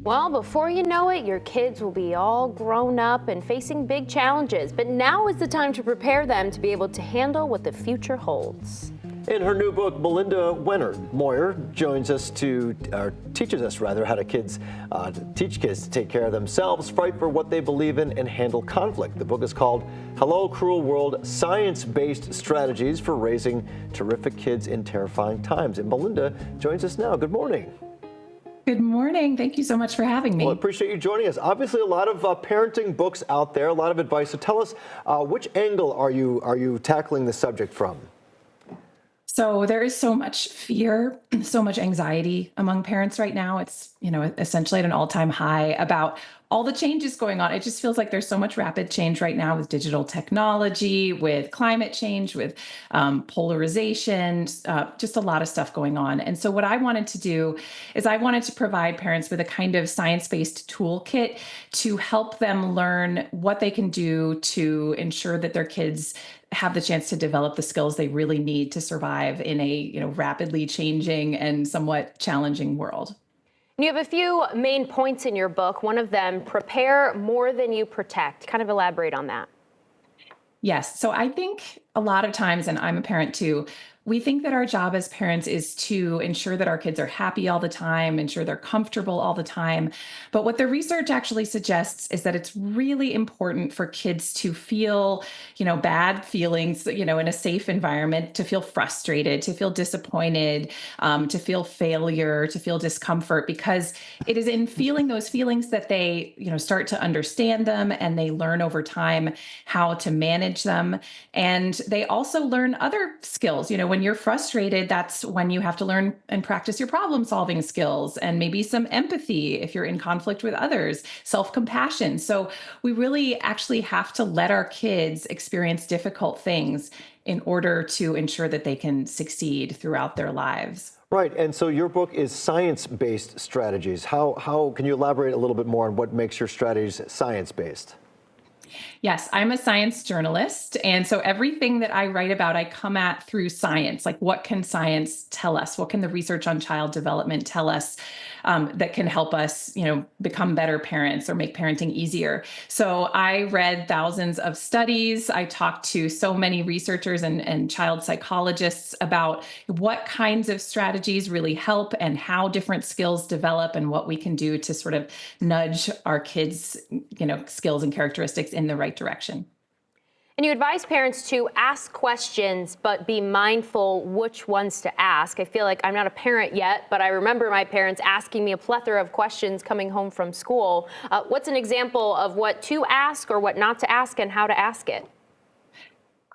Well, before you know it, your kids will be all grown up and facing big challenges. But now is the time to prepare them to be able to handle what the future holds. In her new book, Melinda Moyer joins us teaches us how to teach kids to take care of themselves, fight for what they believe in, and handle conflict. The book is called Hello, Cruel World: Science-Based Strategies for Raising Terrific Kids in Terrifying Times. And Melinda joins us now. Good morning. Good morning. Thank you so much for having me. Well, I appreciate you joining us. Obviously, a lot of parenting books out there, a lot of advice. So tell us, which angle are you tackling the subject from? So there is so much fear, so much anxiety among parents right now. It's, essentially at an all-time high about all the changes going on. It just feels like there's so much rapid change right now with digital technology, with climate change, with polarization, just a lot of stuff going on. And so what I wanted to do is I wanted to provide parents with a kind of science-based toolkit to help them learn what they can do to ensure that their kids have the chance to develop the skills they really need to survive in a rapidly changing and somewhat challenging world. You have a few main points in your book. One of them, prepare more than you protect. Kind of elaborate on that. Yes. So I think a lot of times, and I'm a parent too, we think that our job as parents is to ensure that our kids are happy all the time, ensure they're comfortable all the time. But what the research actually suggests is that it's really important for kids to feel, bad feelings, in a safe environment, to feel frustrated, to feel disappointed, to feel failure, to feel discomfort, because it is in feeling those feelings that they, start to understand them, and they learn over time how to manage them. And they also learn other skills. When you're frustrated, that's when you have to learn and practice your problem solving skills, and maybe some empathy if you're in conflict with others, self-compassion. So we really actually have to let our kids experience difficult things in order to ensure that they can succeed throughout their lives. Right. And so your book is science-based strategies. How can you elaborate a little bit more on what makes your strategies science-based? Yes, I'm a science journalist. And so everything that I write about, I come at through science. Like, what can science tell us? What can the research on child development tell us that can help us, become better parents or make parenting easier? So I read thousands of studies. I talked to so many researchers and child psychologists about what kinds of strategies really help and how different skills develop and what we can do to sort of nudge our kids, skills and characteristics in the right direction. And you advise parents to ask questions, but be mindful which ones to ask. I feel like I'm not a parent yet, but I remember my parents asking me a plethora of questions coming home from school. What's an example of what to ask or what not to ask and how to ask it?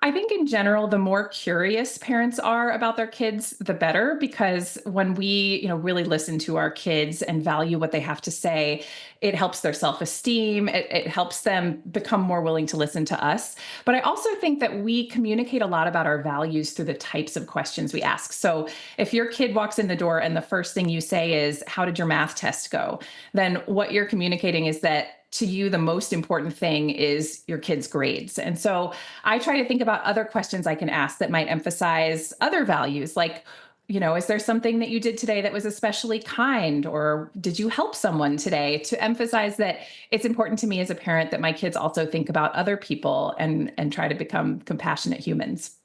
I think in general, the more curious parents are about their kids, the better, because when we, really listen to our kids and value what they have to say, it helps their self-esteem. It helps them become more willing to listen to us. But I also think that we communicate a lot about our values through the types of questions we ask. So if your kid walks in the door and the first thing you say is, "How did your math test go?" then what you're communicating is that to you, the most important thing is your kid's grades. And so I try to think about other questions I can ask that might emphasize other values, like, is there something that you did today that was especially kind, or did you help someone today? To emphasize that it's important to me as a parent that my kids also think about other people and try to become compassionate humans.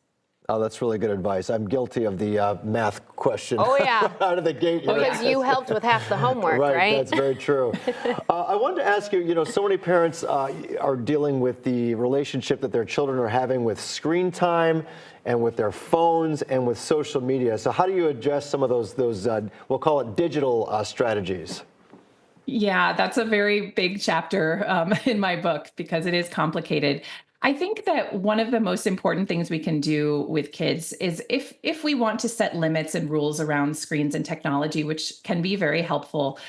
Oh, that's really good advice. I'm guilty of the math question. Oh, yeah. Out of the gate here. Because you helped with half the homework, right? That's very true. I wanted to ask you, so many parents are dealing with the relationship that their children are having with screen time and with their phones and with social media. So how do you address some of those we'll call it digital strategies? Yeah, that's a very big chapter in my book because it is complicated. I think that one of the most important things we can do with kids is if we want to set limits and rules around screens and technology, which can be very helpful,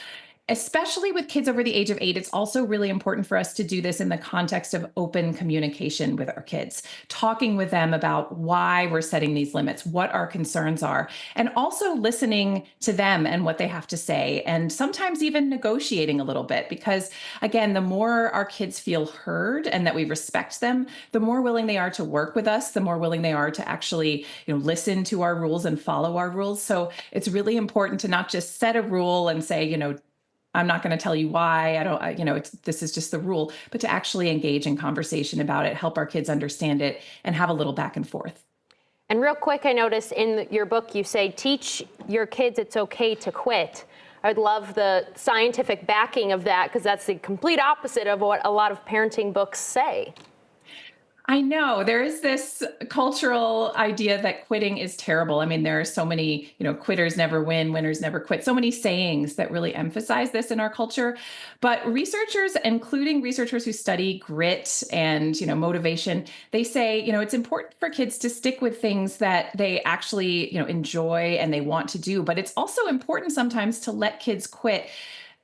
especially with kids over the age of 8, it's also really important for us to do this in the context of open communication with our kids, talking with them about why we're setting these limits, what our concerns are, and also listening to them and what they have to say, and sometimes even negotiating a little bit. Because again, the more our kids feel heard and that we respect them, the more willing they are to work with us, the more willing they are to actually, listen to our rules and follow our rules. So it's really important to not just set a rule and say, I'm not going to tell you why. This is just the rule, but to actually engage in conversation about it, help our kids understand it, and have a little back and forth. And real quick, I noticed in your book, you say, teach your kids it's okay to quit. I'd love the scientific backing of that, because that's the complete opposite of what a lot of parenting books say. I know there is this cultural idea that quitting is terrible. I mean, there are so many, quitters never win, winners never quit, so many sayings that really emphasize this in our culture. But researchers, including researchers who study grit and, motivation, they say, it's important for kids to stick with things that they actually, enjoy and they want to do. But it's also important sometimes to let kids quit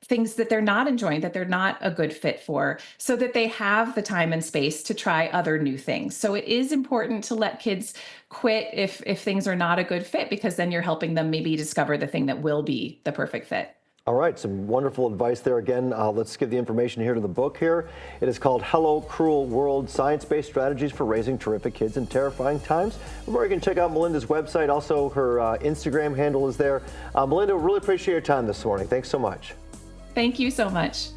things that they're not enjoying, that they're not a good fit for, so that they have the time and space to try other new things. So it is important to let kids quit if things are not a good fit, because then you're helping them maybe discover the thing that will be the perfect fit. All right, some wonderful advice there again. Let's give the information here to the book here. It is called Hello Cruel World, Science-Based Strategies for Raising Terrific Kids in Terrifying Times. Remember, you can check out Melinda's website. Also, her Instagram handle is there. Melinda, really appreciate your time this morning. Thanks so much. Thank you so much.